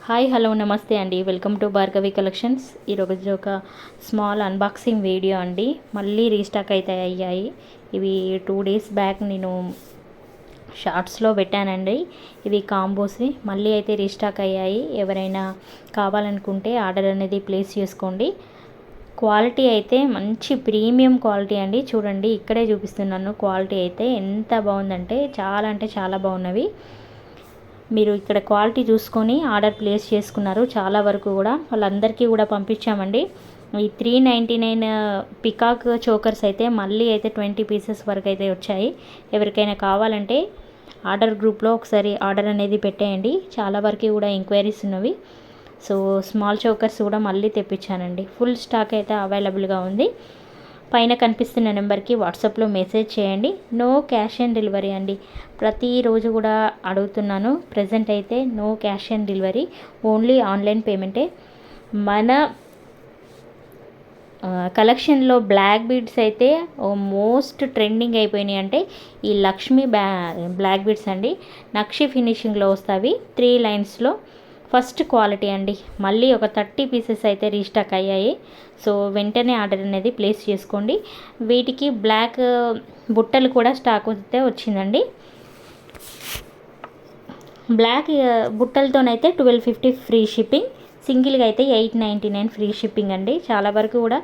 Hi hello నమస్తే అండి, welcome to Bhargavi collections. ఈరోజు ఒక స్మాల్ అన్బాక్సింగ్ వీడియో అండి. మళ్ళీ రీస్టాక్ అయితే అయ్యాయి. ఇవి 2 days బ్యాక్ నేను షార్ట్స్లో పెట్టానండి. ఇవి కాంబోస్ మళ్ళీ అయితే రీస్టాక్ అయ్యాయి. ఎవరైనా కావాలనుకుంటే ఆర్డర్ అనేది ప్లేస్ చేసుకోండి. క్వాలిటీ అయితే మంచి ప్రీమియం క్వాలిటీ అండి. చూడండి, ఇక్కడే చూపిస్తున్నాను. క్వాలిటీ అయితే ఎంత బాగుందంటే చాలా బాగున్నవి. మీరు ఇక్కడ క్వాలిటీ చూసుకొని ఆర్డర్ ప్లేస్ చేసుకున్నారు. చాలా వరకు కూడా వాళ్ళందరికీ కూడా పంపించామండి. ఈ 399 పికాక్ చోకర్స్ అయితే మళ్ళీ అయితే 20 pieces వరకు అయితే వచ్చాయి. ఎవరికైనా కావాలంటే ఆర్డర్ గ్రూప్లో ఒకసారి ఆర్డర్ అనేది పెట్టేయండి. చాలా వరకు కూడా ఎంక్వైరీస్ ఉన్నవి. సో స్మాల్ చోకర్స్ కూడా మళ్ళీ తెప్పించానండి. ఫుల్ స్టాక్ అయితే అవైలబుల్గా ఉంది. పైన కనిపిస్తున్న నెంబర్కి వాట్సాప్లో మెసేజ్ చేయండి. నో క్యాష్ ఆన్ డెలివరీ అండి. ప్రతిరోజు కూడా అడుగుతున్నాను. ప్రజెంట్ అయితే no cash on delivery, only online పేమెంటే. మన కలెక్షన్లో బ్లాక్ బీడ్స్ అయితే మోస్ట్ ట్రెండింగ్ అయిపోయినాయి. అంటే ఈ లక్ష్మీ బ్లాక్ బీడ్స్ అండి. నక్షి ఫినిషింగ్లో వస్తాయి 3 lines ఫస్ట్ క్వాలిటీ అండి. మళ్ళీ ఒక 30 pieces అయితే రీస్టాక్ అయ్యాయి. సో వెంటనే ఆర్డర్ అనేది ప్లేస్ చేసుకోండి. వీటికి బ్లాక్ బుట్టలు కూడా స్టాక్ అయితే వచ్చిందండి. బ్లాక్ బుట్టలతోనైతే 1250 ఫ్రీ షిప్పింగ్, సింగిల్గా అయితే 899 ఫ్రీ షిప్పింగ్ అండి. చాలా వరకు కూడా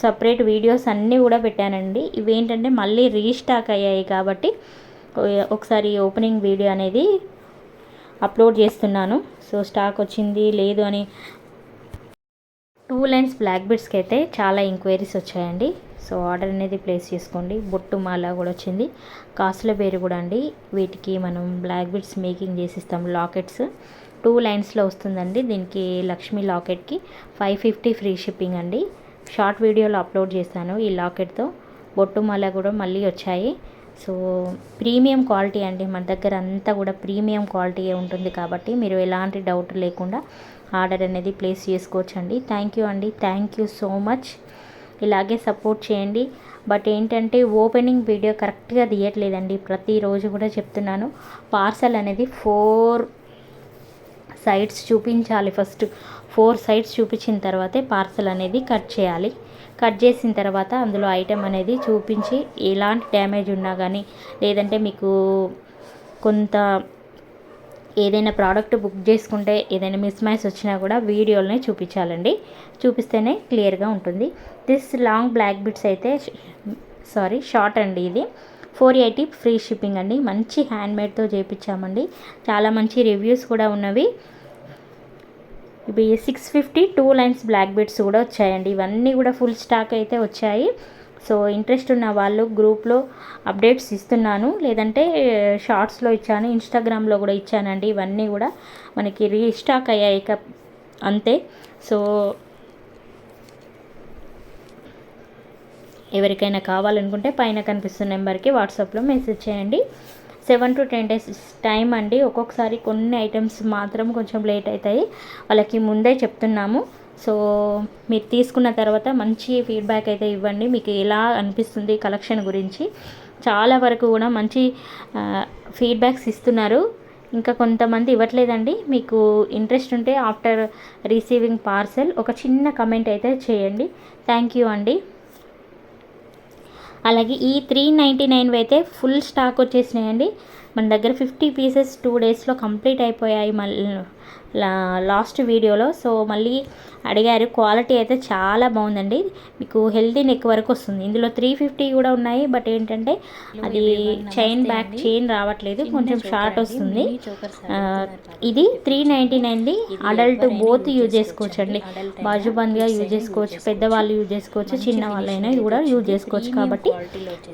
సపరేట్ వీడియోస్ అన్నీ కూడా పెట్టానండి. ఇవేంటంటే మళ్ళీ రీస్టాక్ అయ్యాయి కాబట్టి ఒకసారి ఓపెనింగ్ వీడియో అనేది అప్లోడ్ చేస్తున్నాను. సో స్టాక్ వచ్చింది లేదు అని 2 lines బ్లాక్ బీడ్స్కి అయితే చాలా ఎంక్వైరీస్ వచ్చాయండి. సో ఆర్డర్ అనేది ప్లేస్ చేసుకోండి. బొట్టు మాల కూడా వచ్చింది. కాసుల పేరు కూడా అండి. వీటికి మనం బ్లాక్ బీడ్స్ మేకింగ్ చేసిస్తాం. లాకెట్స్ 2 linesలో వస్తుందండి. దీనికి లక్ష్మీ లాకెట్కి 550 ఫ్రీ షిప్పింగ్ అండి. షార్ట్ వీడియోలో అప్లోడ్ చేస్తాను. ఈ లాకెట్తో బొట్టు మాల కూడా మళ్ళీ వచ్చాయి. సో ప్రీమియం క్వాలిటీ అండి. మన దగ్గర అంతా కూడా ప్రీమియం క్వాలిటీ ఉంటుంది కాబట్టి మీరు ఎలాంటి డౌట్ లేకుండా ఆర్డర్ అనేది ప్లేస్ చేసుకోవచ్చండి. థ్యాంక్ యూ అండి, థ్యాంక్ యూ సో మచ్. ఇలాగే సపోర్ట్ చేయండి. బట్ ఏంటంటే ఓపెనింగ్ వీడియో కరెక్ట్గా తీయట్లేదండి. ప్రతిరోజు కూడా చెప్తున్నాను. పార్సల్ అనేది 4 sides చూపించాలి. ఫస్ట్ 4 sides చూపించిన తర్వాతే పార్సల్ అనేది కట్ చేయాలి. కట్ చేసిన తర్వాత అందులో ఐటెం అనేది చూపించి ఎలాంటి డ్యామేజ్ ఉన్నా కానీ, లేదంటే మీకు కొంత ఏదైనా ప్రోడక్ట్ బుక్ చేసుకుంటే ఏదైనా మిస్ మ్యాచ్ వచ్చినా కూడా వీడియోలోనే చూపించాలండి. చూపిస్తేనే క్లియర్గా ఉంటుంది. దిస్ లాంగ్ బ్లాక్ బిట్స్ అయితే షార్ట్ అండి. ఇది 480 ఫ్రీ షిప్పింగ్ అండి. మంచి హ్యాండ్మేడ్తో చేయించామండి. చాలా మంచి రివ్యూస్ కూడా ఉన్నవి. ఇవి 650 2 lines బ్లాక్ బీడ్స్ కూడా వచ్చాయండి. ఇవన్నీ కూడా ఫుల్ స్టాక్ అయితే వచ్చాయి. సో ఇంట్రెస్ట్ ఉన్న వాళ్ళు గ్రూప్లో అప్డేట్స్ ఇస్తున్నాను, లేదంటే షార్ట్స్లో ఇచ్చాను, ఇన్స్టాగ్రామ్లో కూడా ఇచ్చానండి. ఇవన్నీ కూడా మనకి రీస్టాక్ అయ్యాయి అంతే. సో ఎవరికైనా కావాలనుకుంటే పైన కనిపిస్తున్న నెంబర్కి వాట్సాప్లో మెసేజ్ చేయండి. 7 to 10 days టైం అండి. ఒక్కొక్కసారి కొన్ని ఐటమ్స్ మాత్రం కొంచెం లేట్ అవుతాయి. వాళ్ళకి ముందే చెప్తున్నాము. సో మీరు తీసుకున్న తర్వాత మంచి ఫీడ్బ్యాక్ అయితే ఇవ్వండి. మీకు ఎలా అనిపిస్తుంది కలెక్షన్ గురించి. చాలా వరకు కూడా మంచి ఫీడ్బ్యాక్స్ ఇస్తున్నారు. ఇంకా కొంతమంది ఇవ్వట్లేదండి. మీకు ఇంట్రెస్ట్ ఉంటే ఆఫ్టర్ రిసీవింగ్ పార్సెల్ ఒక చిన్న కమెంట్ అయితే చేయండి. థ్యాంక్ యూ అండి. అలాగే ఈ 399 అయితే ఫుల్ స్టాక్ వచ్చేసినాయండి. మన దగ్గర 50 pieces 2 daysలో కంప్లీట్ అయిపోయాయి మళ్ళీ లాస్ట్ వీడియోలో. సో మళ్ళీ అడిగారు. క్వాలిటీ అయితే చాలా బాగుందండి. మీకు హెల్దీ నెక్ వరకు వస్తుంది. ఇందులో 350 కూడా ఉన్నాయి. బట్ ఏంటంటే అది బ్యాక్ చైన్ రావట్లేదు, కొంచెం షార్ట్ వస్తుంది. ఇది 399ది. అడల్ట్ బోత్ యూజ్ చేసుకోవచ్చు అండి. బాజుబంద్గా యూజ్ చేసుకోవచ్చు, పెద్దవాళ్ళు యూజ్ చేసుకోవచ్చు, చిన్న వాళ్ళైనా కూడా యూజ్ చేసుకోవచ్చు. కాబట్టి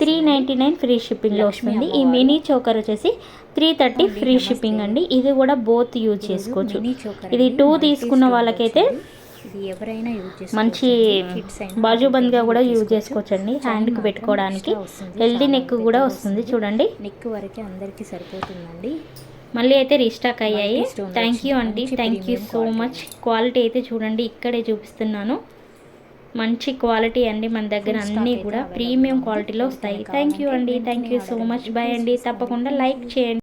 399 ఫ్రీ షిప్పింగ్లో వస్తుంది. ఈ మినీ చోకర్ వచ్చేసి 330 ఫ్రీ షిప్పింగ్ అండి. ఇది కూడా బోత్ యూజ్ చేసుకోవచ్చు. ఇది 2 తీసుకున్న వాళ్ళకైతే మంచి బాజుబంద్గా కూడా యూజ్ చేసుకోవచ్చు అండి. హ్యాండ్కి పెట్టుకోవడానికి హెల్దీ నెక్ కూడా వస్తుంది. చూడండి, నెక్ వరకు అందరికీ సరిపోతుందండి. మళ్ళీ అయితే రీస్టాక్ అయ్యాయి. థ్యాంక్ యూ అండి, thank you so much. Quality అయితే చూడండి, ఇక్కడే చూపిస్తున్నాను. మంచి క్వాలిటీ అండి. మన దగ్గర అన్నీ కూడా ప్రీమియం క్వాలిటీలో వస్తాయి. థ్యాంక్ యూ అండి, thank you so much. Bye అండి. తప్పకుండా లైక్ చేయండి.